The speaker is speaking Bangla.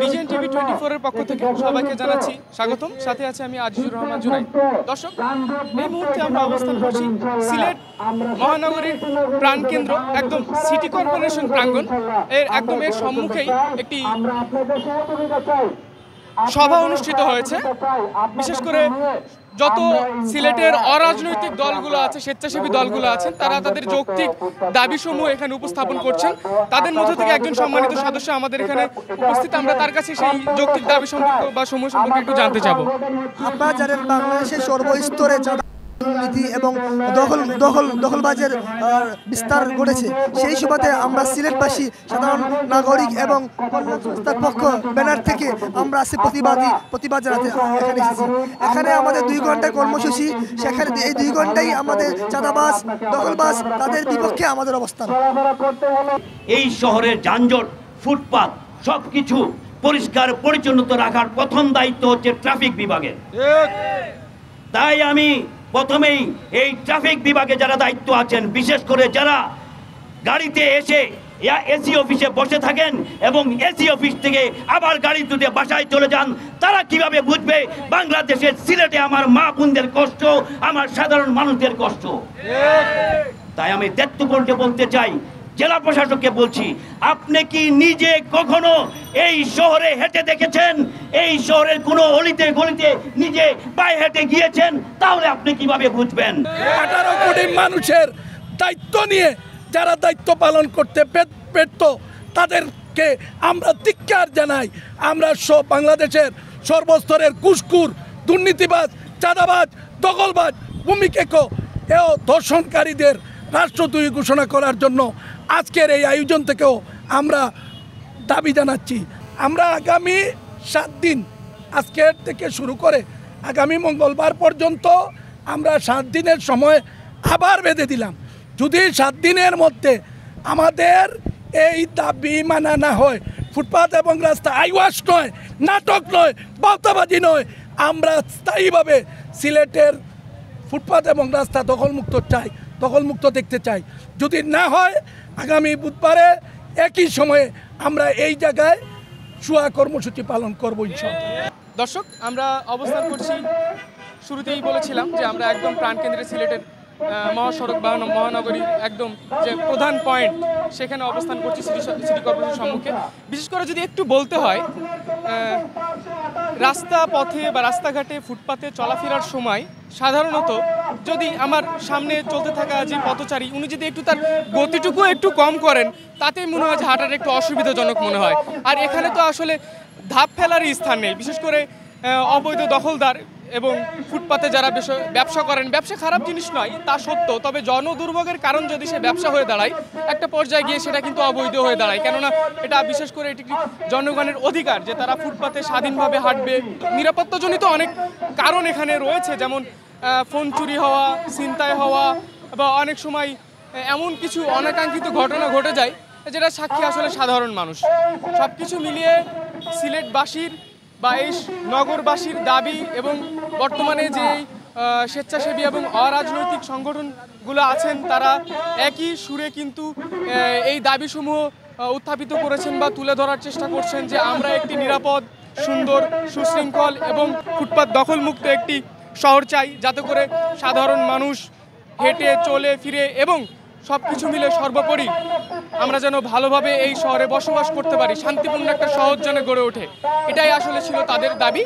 বিজেএন টিভি 24 এর পক্ষ থেকে সবাইকে জানাচ্ছি স্বাগতম। সাথে আছে আমি আজিজুর রহমান জুনাই। দর্শক, এই মুহূর্তে আমরা অবস্থান করছি সিলেট মহানগরীর প্রাণকেন্দ্র, একদম সিটি কর্পোরেশন প্রাঙ্গণ এর একদম এর সম্মুখেই একটি সভা অনুষ্ঠিত হয়েছে। বিশেষ করে যত সিলেটের অরাজনৈতিক দলগুলো আছে, স্বেচ্ছাসেবী দলগুলো আছেন, তারা তাদের যৌক্তিক দাবিসমূহ এখানে উপস্থাপন করছেন। তাদের মধ্যে থেকে একজন সম্মানিত সদস্য আমাদের এখানে উপস্থিত। আমরা তার কাছে সেই যৌক্তিক দাবি সম্পর্কে বা সমূহ সম্পর্কে একটু জানতে চাবো। আপনারা জানেন, বাংলাদেশের সর্বস্তরে দুর্নীতি এবং দখলবাজের বিস্তার ঘটেছে। সেই সুবাদে আমরা সিলেটবাসী সাধারণ নাগরিক এবং কল্যাণ সংস্থার পক্ষ ব্যানার থেকে আমরা আছি প্রতিবাদ জানাতে এখানে এসেছি। এখানে আমাদের 2 ঘন্টার কর্মসূচি। সেখানে এই 2 ঘন্টাই আমাদের চাঁদাবাজ দখলবাজ তাদের বিপক্ষে আমাদের অবস্থান। এই শহরের যানজট, ফুটপাত সবকিছু পরিষ্কার পরিচ্ছন্নতা রাখার প্রথম দায়িত্ব হচ্ছে ট্রাফিক বিভাগের। তাই আমি প্রথমেই এই ট্রাফিক বিভাগে যারা দায়িত্ব আছেন, বিশেষ করে যারা গাড়িতে এসে এসি অফিসে বসে থাকেন এবং এসি অফিস থেকে আবার গাড়ি তুলে বাসায় চলে যান, তারা কিভাবে বুঝবে বাংলাদেশের সিলেটে আমার মা বোনদের কষ্ট, আমার সাধারণ মানুষদের কষ্ট। তাই আমি দায়িত্বপূর্ণ বলতে চাই, জেলা প্রশাসককে বলছি, আপনি কি নিজে কখনো এই শহরে হেঁটে দেখেছেন? এই শহরের কোনো অলিতে গলিতে নিজে পায়ে হেঁটে গিয়েছেন? তাহলে আপনি কিভাবে বুঝবেন? 18 কোটি মানুষের দায়িত্ব নিয়ে যারা দায়িত্ব পালন করতে পেরত, তাদেরকে আমরা ধিক্কার জানাই। আমরা বাংলাদেশের সর্বস্তরের ঘুষখোর, দুর্নীতিবাজ, চাঁদাবাজ, দখলবাজ, ভূমিকেক ও ধর্ষণকারীদের রাষ্ট্রদ্রোহী ঘোষণা করার জন্য আজকের এই আয়োজন থেকেও আমরা দাবি জানাচ্ছি। আমরা আগামী 7 দিন, আজকের থেকে শুরু করে আগামী মঙ্গলবার পর্যন্ত আমরা 7 দিনের সময় আবার বেঁধে দিলাম। যদি 7 দিনের মধ্যে আমাদের এই দাবি মানা না হয়, ফুটপাত এবং রাস্তা আইওয়াশ নয়, নাটক নয়, বাউতাবাজি নয়, আমরা স্থায়ীভাবে সিলেটের ফুটপাত এবং রাস্তা দখলমুক্ত দেখতে চাই। যদি না হয়, আগামী বুধবারে একই সময়ে আমরা এই জায়গায় শুয়া কর্মসূচি পালন করব ইনশাআল্লাহ। দর্শক, আমরা অবস্থান করছি, শুরুতেই বলেছিলাম যে আমরা একদম প্রাণকেন্দ্রে সিলেটের মহাসড়ক বা মহানগরীর একদম যে প্রধান পয়েন্ট, সেখানে অবস্থান করছি সিটি কর্পোরেশনের সম্মুখে। বিশেষ করে যদি একটু বলতে হয়, রাস্তা পথে বা রাস্তাঘাটে ফুটপাতে চলাফেরার সময় সাধারণত যদি আমার সামনে চলতে থাকা যে পথচারী, উনি যদি একটু তার গতিটুকু একটু কম করেন, তাতেই মনে হয় যে হাঁটাটা একটু অসুবিধাজনক মনে হয়। আর এখানে তো আসলে ধাপ ফেলারই স্থান নেই। বিশেষ করে অবৈধ দখলদার এবং ফুটপাতে যারা ব্যবসা করেন, ব্যবসা খারাপ জিনিস নয় তা সত্য, তবে জনদুর্ভোগের কারণ যদি সে ব্যবসা হয়ে দাঁড়ায়, একটা পর্যায়ে গিয়ে সেটা কিন্তু অবৈধ হয়ে দাঁড়ায়। কেননা এটা বিশেষ করে এটি জনগণের অধিকার যে তারা ফুটপাতে স্বাধীনভাবে হাঁটবে। নিরাপত্তাজনিত অনেক কারণ এখানে রয়েছে, যেমন ফোন চুরি হওয়া, ছিনতাই হওয়া, বা অনেক সময় এমন কিছু অনাকাঙ্ক্ষিত ঘটনা ঘটে যায় যেটা সাক্ষী আসলে সাধারণ মানুষ। সব কিছু মিলিয়ে সিলেটবাসীর বা এই নগরবাসীর দাবি এবং বর্তমানে যে স্বেচ্ছাসেবী এবং অরাজনৈতিক সংগঠনগুলো আছেন, তারা একই সুরে কিন্তু এই দাবিসমূহ উত্থাপিত করেছেন বা তুলে ধরার চেষ্টা করছেন যে আমরা একটি নিরাপদ, সুন্দর, সুশৃঙ্খল এবং ফুটপাত দখলমুক্ত একটি শহর চাই, যাতে করে সাধারণ মানুষ হেঁটে চলে ফিরে এবং সব কিছু মিলে সর্বোপরি আমরা যেন ভালোভাবে এই শহরে বসবাস করতে পারি, শান্তিপূর্ণ একটা শহর যেন গড়ে ওঠে। এটাই আসলে ছিল তাদের দাবি।